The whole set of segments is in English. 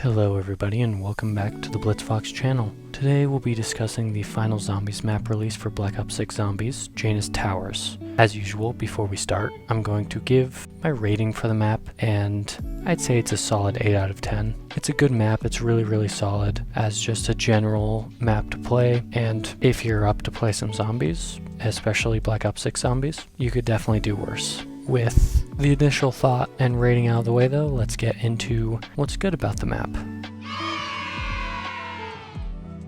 Hello everybody and welcome back to the BlitzFox channel. Today we'll be discussing the final Zombies map release for Black Ops 6 Zombies, Janus Towers. As usual, before we start, I'm going to give my rating for the map, and I'd say it's a solid 8 out of 10. It's a good map, it's really solid as just a general map to play, and if you're up to play some zombies, especially Black Ops 6 Zombies, you could definitely do worse. With the initial thought and rating out of the way though, let's get into what's good about the map.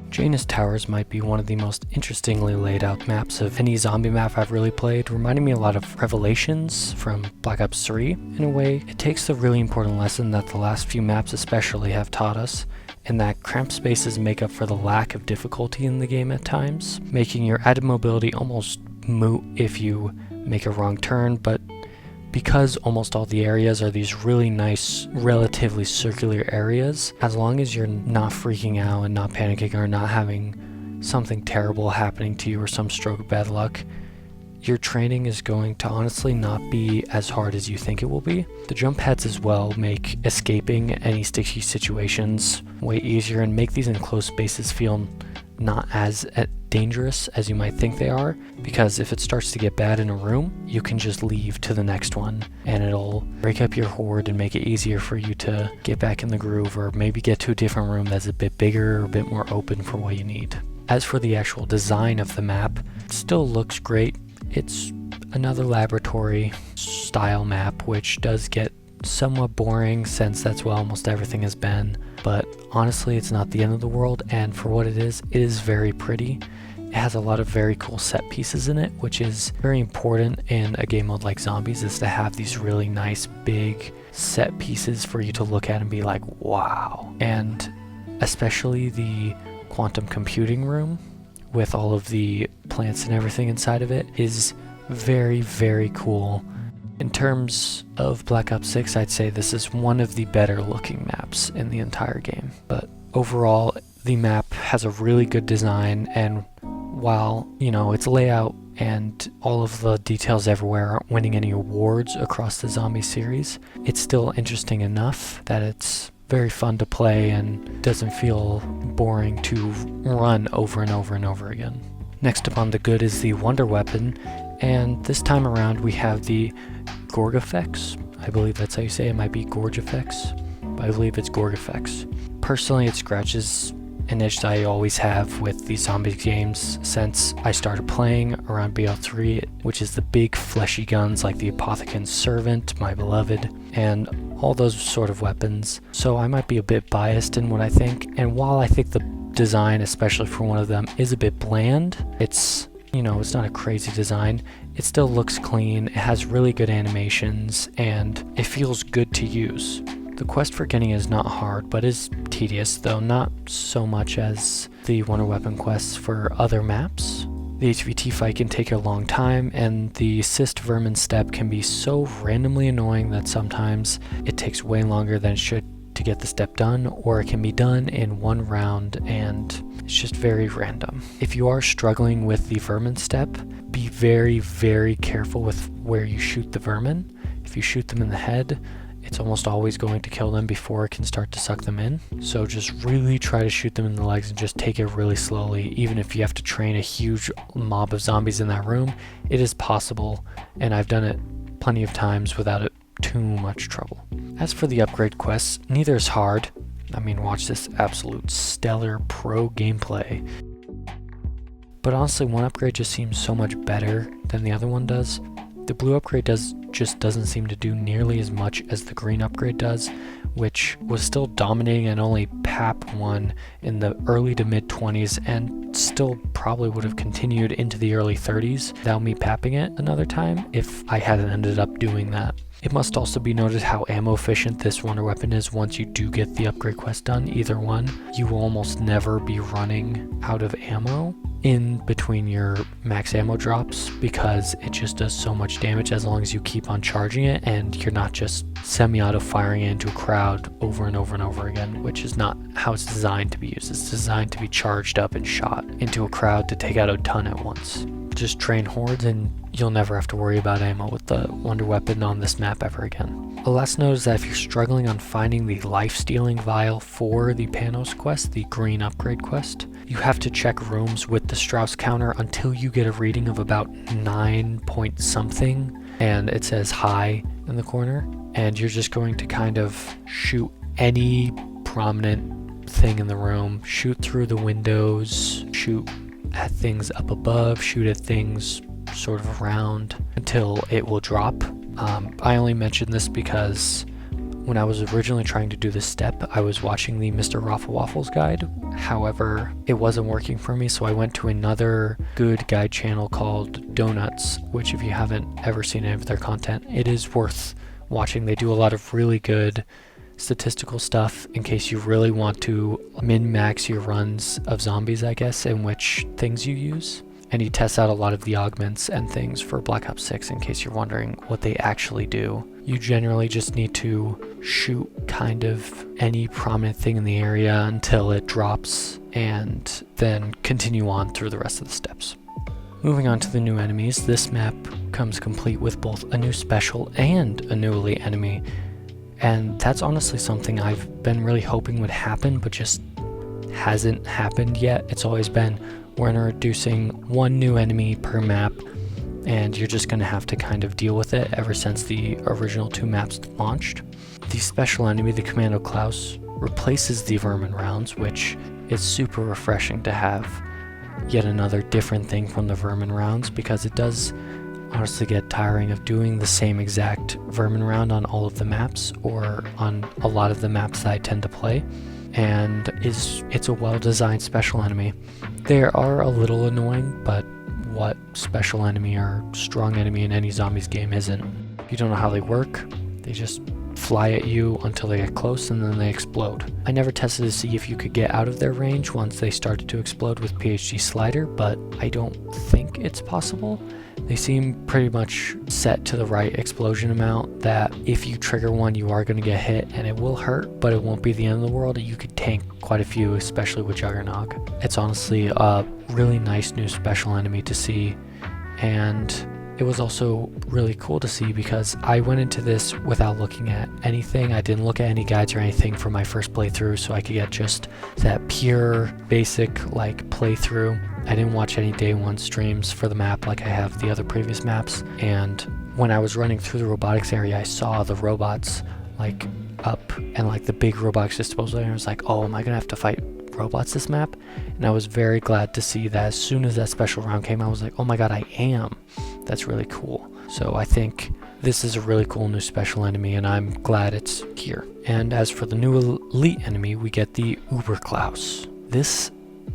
Janus Towers might be one of the most interestingly laid out maps of any zombie map I've really played, reminding me a lot of Revelations from Black Ops 3. In a way, it takes the really important lesson that the last few maps especially have taught us, and that cramped spaces make up for the lack of difficulty in the game at times, making your added mobility almost moot if you make a wrong turn, but because almost all the areas are these really nice, relatively circular areas, as long as you're not freaking out and not panicking or not having something terrible happening to you or some stroke of bad luck, your training is going to honestly not be as hard as you think it will be. The jump pads as well make escaping any sticky situations way easier and make these enclosed spaces feel not as dangerous as you might think they are, because if it starts to get bad in a room, you can just leave to the next one and it'll break up your horde and make it easier for you to get back in the groove, or maybe get to a different room that's a bit bigger or a bit more open for what you need. As for the actual design of the map, it still looks great. It's another laboratory style map, which does get somewhat boring since that's what almost everything has been, but honestly it's not the end of the world, and for what it is very pretty. It has a lot of very cool set pieces in it, which is very important in a game mode like Zombies, is to have these really nice big set pieces for you to look at and be like, wow. And especially the quantum computing room with all of the plants and everything inside of it is very cool. In terms of Black Ops 6, I'd say this is one of the better looking maps in the entire game. But overall, the map has a really good design, and while, you know, its layout and all of the details everywhere aren't winning any awards across the Zombie series, it's still interesting enough that it's very fun to play and doesn't feel boring to run over and over again. Next up on the good is the Wonder Weapon, and this time around we have the Gorg effects. I believe that's how you say it. It might be Gorge effects, but I believe it's Gorg effects. Personally, it scratches an itch that I always have with these zombie games since I started playing around BO3, which is the big fleshy guns like the Apothecan's Servant, My Beloved, and all those sort of weapons. So I might be a bit biased in what I think, and while I think the design, especially for one of them, is a bit bland, it's, you know, it's not a crazy design, it still looks clean, it has really good animations, and it feels good to use. The quest for getting it is not hard, but is tedious, though not so much as the Wonder Weapon quests for other maps. The HVT fight can take a long time, and the assist vermin step can be so randomly annoying that sometimes it takes way longer than it should to get the step done, or it can be done in one round and it's just very random. If you are struggling with the vermin step, be very careful with where you shoot the vermin. If you shoot them in the head, it's almost always going to kill them before it can start to suck them in. So just really try to shoot them in the legs and just take it really slowly. Even if you have to train a huge mob of zombies in that room, it is possible, and I've done it plenty of times without it too much trouble. As for the upgrade quests, neither is hard. I mean, watch this absolute stellar pro gameplay. But honestly, one upgrade just seems so much better than the other one does. The blue upgrade just doesn't seem to do nearly as much as the green upgrade does, which was still dominating and only PAP 1 in the early to mid 20s, and still probably would have continued into the early 30s without me papping it another time if I hadn't ended up doing that. It must also be noted how ammo efficient this Wonder Weapon is once you do get the upgrade quest done, either one. You will almost never be running out of ammo in between your max ammo drops, because it just does so much damage as long as you keep on charging it and you're not just semi-auto firing it into a crowd over and over again, which is not how it's designed to be used. It's designed to be charged up and shot into a crowd to take out a ton at once. just train hordes and you'll never have to worry about ammo with the wonder weapon on this map ever again. The last note is that if you're struggling on finding the life-stealing vial for the Panos quest, the green upgrade quest, you have to check rooms with the Strauss counter until you get a reading of about 9 point something, and it says high in the corner, and you're just going to kind of shoot any prominent thing in the room, shoot through the windows, shoot at things up above, shoot at things sort of around until it will drop. I only mentioned this because when I was originally trying to do this step, I was watching the Mr. Raffle Waffles guide. However, it wasn't working for me, so I went to another good guide channel called Donuts, which if you haven't ever seen any of their content, it is worth watching. They do a lot of really good statistical stuff in case you really want to min-max your runs of zombies, I guess, and which things you use. And he tests out a lot of the augments and things for Black Ops 6 in case you're wondering what they actually do. You generally just need to shoot kind of any prominent thing in the area until it drops and then continue on through the rest of the steps. Moving on to the new enemies, this map comes complete with both a new special and a new elite enemy. And that's honestly something I've been really hoping would happen, but just hasn't happened yet. It's always been, we're introducing one new enemy per map, and you're just going to have to kind of deal with it ever since the original 2 maps launched. The special enemy, the Commando Klaus, replaces the Vermin rounds, which is super refreshing to have yet another different thing from the Vermin rounds, because it does honestly get tiring of doing the same exact Vermin round on all of the maps, or on a lot of the maps that I tend to play, and it's a well-designed special enemy. They are a little annoying, but what special enemy or strong enemy in any zombies game isn't? If you don't know how they work, they just fly at you until they get close and then they explode. I never tested to see if you could get out of their range once they started to explode with PhD Slider, but I don't think it's possible. They seem pretty much set to the right explosion amount that if you trigger one, you are going to get hit and it will hurt, but it won't be the end of the world. You could tank quite a few, especially with Juggernog. It's honestly a really nice new special enemy to see, and it was also really cool to see because I went into this without looking at anything. I didn't look at any guides or anything for my first playthrough, so I could get just that pure basic like playthrough. I didn't watch any day one streams for the map like I have the other previous maps, and when I was running through the robotics area, I saw the robots like up and like the big robotics disposal area. I was like, oh, am I gonna have to fight robots this map? And I was very glad to see that as soon as that special round came, I was like, oh my god, I am. That's really cool. So I think this is a really cool new special enemy, and I'm glad it's here. And as for the new elite enemy, we get the Uber Klaus. This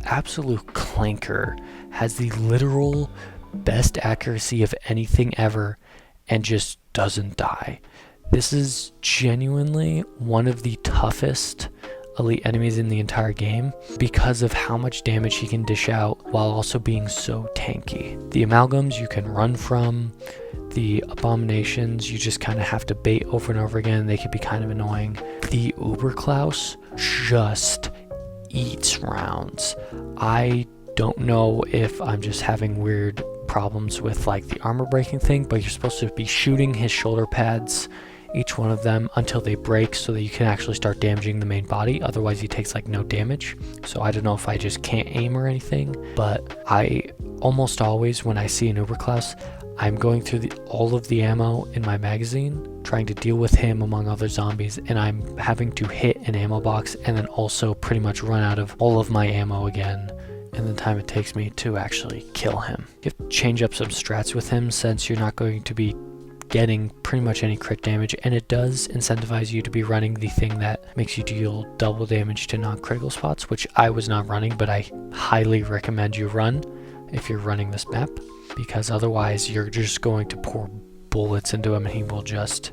absolute clanker has the literal best accuracy of anything ever and just doesn't die. This is genuinely one of the toughest elite enemies in the entire game because of how much damage he can dish out while also being so tanky. The amalgams you can run from, the abominations you just kind of have to bait over and over again. They can be kind of annoying. The Uber Klaus just eats rounds. I don't know if I'm just having weird problems with like the armor breaking thing, but you're supposed to be shooting his shoulder pads, each one of them, until they break so that you can actually start damaging the main body. Otherwise he takes like no damage. So I don't know if I just can't aim or anything, but I almost always, when I see an Uber Klaus, I'm going through all of the ammo in my magazine, trying to deal with him among other zombies, and I'm having to hit an ammo box and then also pretty much run out of all of my ammo again in the time it takes me to actually kill him. You have to change up some strats with him since you're not going to be getting pretty much any crit damage, and it does incentivize you to be running the thing that makes you deal double damage to non-critical spots, which I was not running, but I highly recommend you run if you're running this map, because otherwise you're just going to pour bullets into him and he will just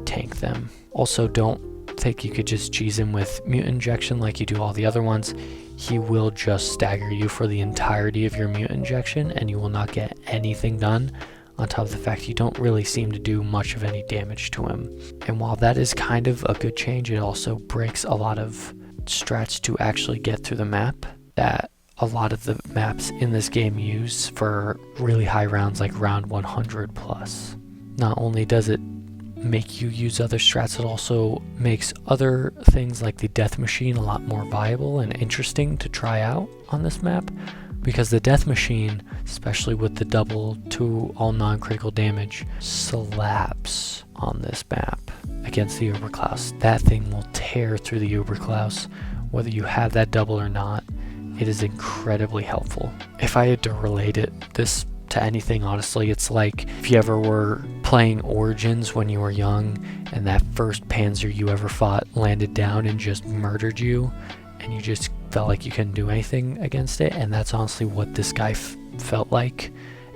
tank them. Also, don't think you could just cheese him with mutant injection like you do all the other ones. He will just stagger you for the entirety of your mutant injection and you will not get anything done, on top of the fact you don't really seem to do much of any damage to him. And while that is kind of a good change, it also breaks a lot of strats to actually get through the map that a lot of the maps in this game use for really high rounds, like round 100 plus. Not only does it make you use other strats, it also makes other things like the death machine a lot more viable and interesting to try out on this map, because the death machine, especially with the double to all non-critical damage, slaps on this map against the Uberklaus. That thing will tear through the Uberklaus whether you have that double or not. It is incredibly helpful. If I had to relate this to anything, honestly, it's like if you ever were playing Origins when you were young and that first Panzer you ever fought landed down and just murdered you and you just felt like you couldn't do anything against it, and that's honestly what this guy felt like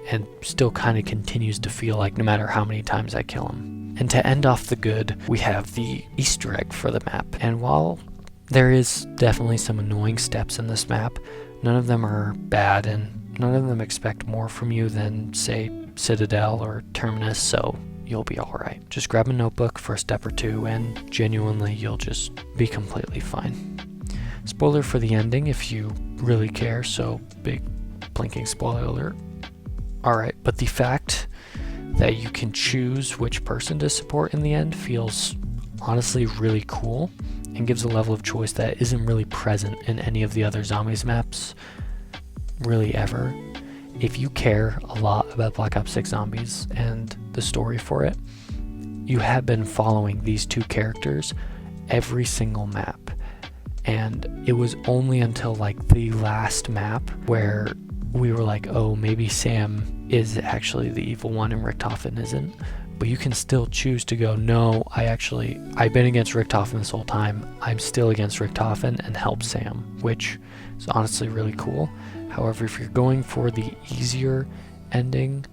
and still kind of continues to feel like no matter how many times I kill him. And to end off the good, we have the Easter egg for the map, and while there is definitely some annoying steps in this map, none of them are bad, and none of them expect more from you than, say, Citadel or Terminus, so you'll be alright. Just grab a notebook for a step or two, and genuinely you'll just be completely fine. Spoiler for the ending if you really care, so big blinking spoiler alert. Alright, but the fact that you can choose which person to support in the end feels honestly really cool, and gives a level of choice that isn't really present in any of the other Zombies maps, really ever. If you care a lot about Black Ops 6 Zombies and the story for it, you have been following these two characters every single map. And it was only until like the last map where we were like, oh, maybe Sam is actually the evil one and Richtofen isn't. But you can still choose to go, no, I've been against Richtofen this whole time. I'm still against Richtofen, and help Sam, which is honestly really cool. However, if you're going for the easier ending,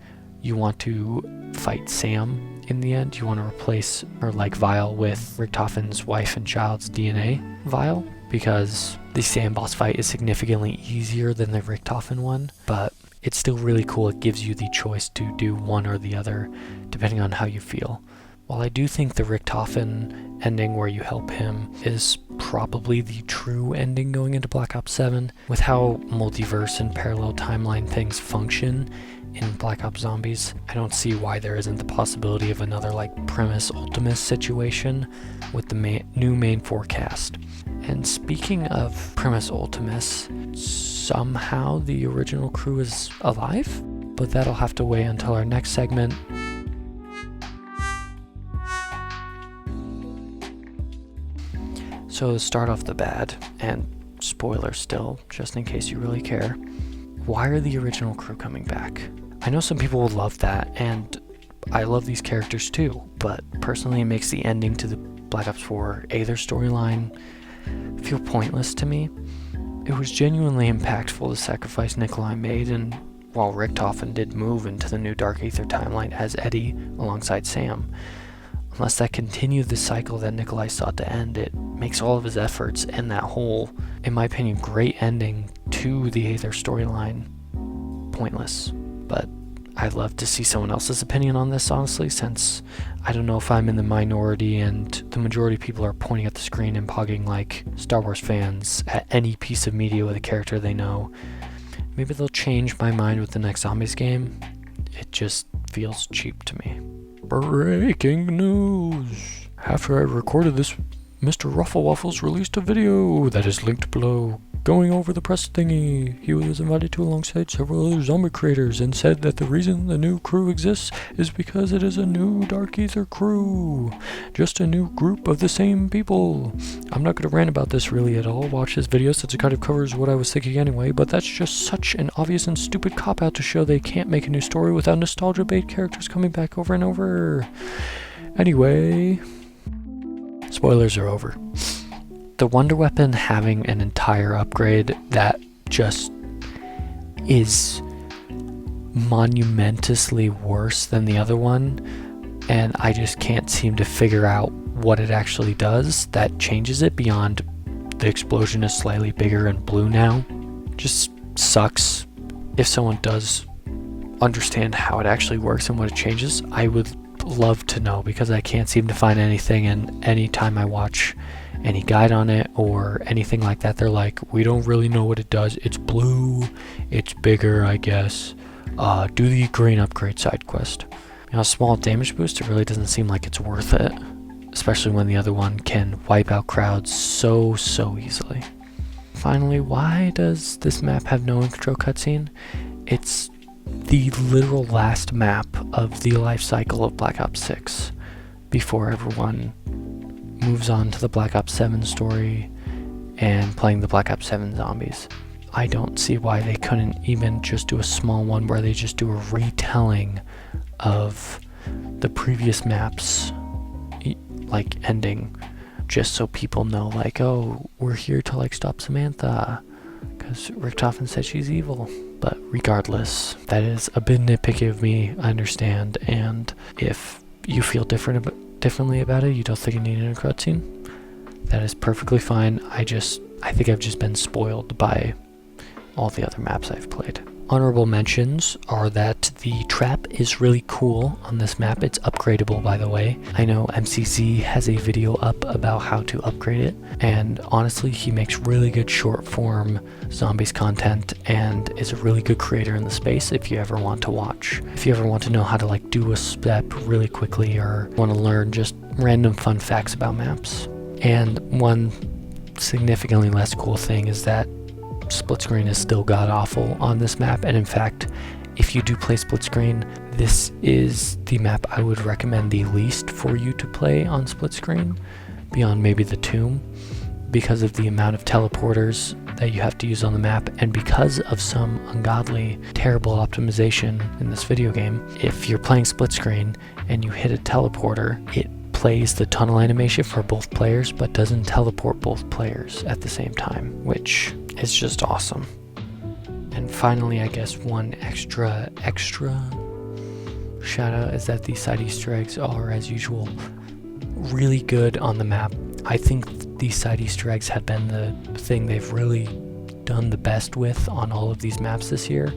you want to fight Sam in the end. You want to replace or like vial with Richtofen's wife and child's DNA vial, because the Sam boss fight is significantly easier than the Richtofen one, but it's still really cool. It gives you the choice to do one or the other, depending on how you feel. While I do think the Richtofen ending where you help him is probably the true ending going into Black Ops 7, with how multiverse and parallel timeline things function in Black Ops Zombies, I don't see why there isn't the possibility of another like Primus Ultimus situation with the new main forecast. And speaking of Primus Ultimus, somehow the original crew is alive, but that'll have to wait until our next segment. So to start off the bad, and spoiler still, just in case you really care, why are the original crew coming back? I know some people will love that, and I love these characters too, but personally it makes the ending to the Black Ops 4 Aether storyline feel pointless to me. It was genuinely impactful the sacrifice Nikolai made, and while Richtofen did move into the new Dark Aether timeline as Eddie alongside Sam, unless that continued the cycle that Nikolai sought to end, it makes all of his efforts and that whole, in my opinion, great ending to the Aether storyline pointless. But I'd love to see someone else's opinion on this, honestly, since I don't know if I'm in the minority and the majority of people are pointing at the screen and pogging like Star Wars fans at any piece of media with a character they know. Maybe they'll change my mind with the next Zombies game. It just feels cheap to me. Breaking news! After I recorded this, Mr. Rufflewaffles released a video that is linked below, going over the press thingy he was invited to alongside several other zombie creators, and said that the reason the new crew exists is because it is a new Dark Aether crew. Just a new group of the same people. I'm not going to rant about this really at all. Watch this video since it kind of covers what I was thinking anyway, but that's just such an obvious and stupid cop-out to show they can't make a new story without nostalgia bait characters coming back over and over. Anyway, spoilers are over. The Wonder Weapon having an entire upgrade that just is monumentously worse than the other one, and I just can't seem to figure out what it actually does that changes it beyond the explosion is slightly bigger and blue now. Just sucks. If someone does understand how it actually works and what it changes, I would love to know, because I can't seem to find anything, and anytime I watch any guide on it or anything like that. They're like, we don't really know what it does. It's blue, it's bigger, I guess. Do the green upgrade side quest. A small damage boost, it really doesn't seem like it's worth it, especially when the other one can wipe out crowds so easily. Finally, why does this map have no intro cutscene? It's the literal last map of the life cycle of Black Ops 6 before everyone moves on to the Black Ops 7 story and playing the Black Ops 7 zombies. I don't see why they couldn't even just do a small one where they just do a retelling of the previous maps, like ending, just so people know, like, oh, we're here to like stop Samantha because Richtofen said she's evil. But regardless, that is a bit nitpicky of me, I understand, and if you feel differently about it, you don't think you need an intro cutscene, that is perfectly fine. I think I've just been spoiled by all the other maps I've played. Honorable mentions are that the trap is really cool on this map. It's upgradable, by the way. I know MCZ has a video up about how to upgrade it, and honestly, he makes really good short form zombies content and is a really good creator in the space if you ever want to watch. If you ever want to know how to like do a step really quickly or want to learn just random fun facts about maps. And one significantly less cool thing is that split screen is still god awful on this map, and in fact, if you do play split screen, this is the map I would recommend the least for you to play on split screen, beyond maybe the tomb, because of the amount of teleporters that you have to use on the map, and because of some ungodly, terrible optimization in this video game. If you're playing split screen and you hit a teleporter, it plays the tunnel animation for both players, but doesn't teleport both players at the same time, which is just awesome. And finally, I guess one extra shout out is that the side Easter eggs are, as usual, really good on the map. I think these side Easter eggs have been the thing they've really done the best with on all of these maps this year,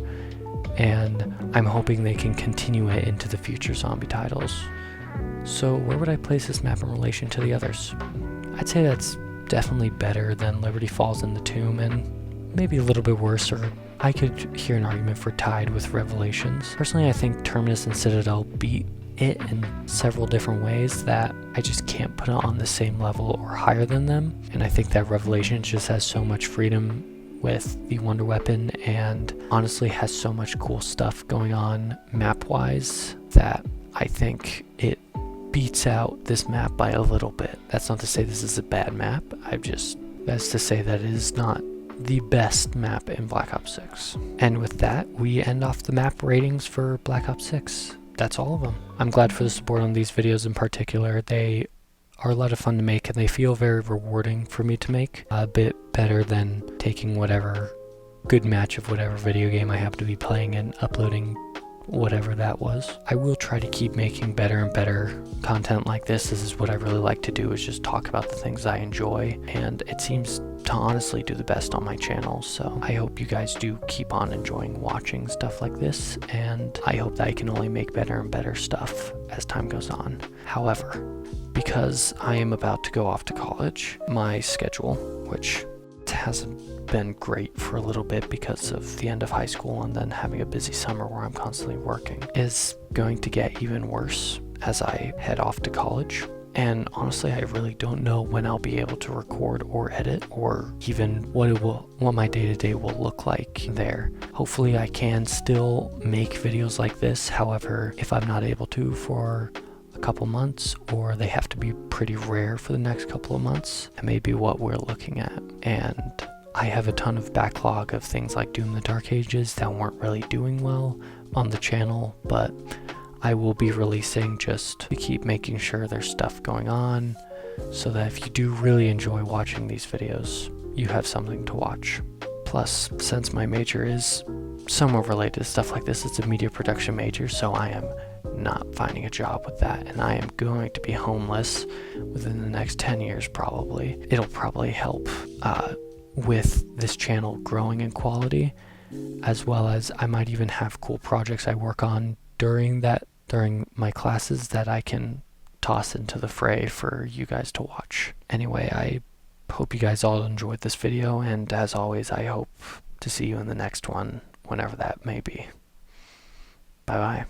and I'm hoping they can continue it into the future zombie titles. So where would I place this map in relation to the others? I'd say that's definitely better than Liberty Falls and the Tomb, and maybe a little bit worse, or I could hear an argument for tied with Revelations. Personally, I think Terminus and Citadel beat it in several different ways that I just can't put it on the same level or higher than them, and I think that Revelations just has so much freedom with the Wonder Weapon and honestly has so much cool stuff going on map-wise that I think it beats out this map by a little bit. That's not to say this is a bad map, that's to say that it is not the best map in Black Ops 6. And with that, we end off the map ratings for Black Ops 6. That's all of them. I'm glad for the support on these videos in particular. They are a lot of fun to make and they feel very rewarding for me to make. A bit better than taking whatever good match of whatever video game I happen to be playing and uploading whatever that was. I will try to keep making better and better content like this. This is what I really like to do, is just talk about the things I enjoy, and it seems to honestly do the best on my channel. So I hope you guys do keep on enjoying watching stuff like this, and I hope that I can only make better and better stuff as time goes on. However, because I am about to go off to college, my schedule, which hasn't been great for a little bit because of the end of high school and then having a busy summer where I'm constantly working, is going to get even worse as I head off to college. And honestly, I really don't know when I'll be able to record or edit, or even what my day-to-day will look like there. Hopefully I can still make videos like this. However, if I'm not able to for a couple months, or they have to be pretty rare for the next couple of months, that may be what we're looking at. And I have a ton of backlog of things like Doom the Dark Ages that weren't really doing well on the channel, but I will be releasing just to keep making sure there's stuff going on, so that if you do really enjoy watching these videos, you have something to watch. Plus, since my major is somewhat related to stuff like this, it's a media production major, so I am not finding a job with that, and I am going to be homeless within the next 10 years probably. It'll probably help with this channel growing in quality, as well as I might even have cool projects I work on during my classes that I can toss into the fray for you guys to watch. Anyway, I hope you guys all enjoyed this video, and as always, I hope to see you in the next one, whenever that may be. Bye bye.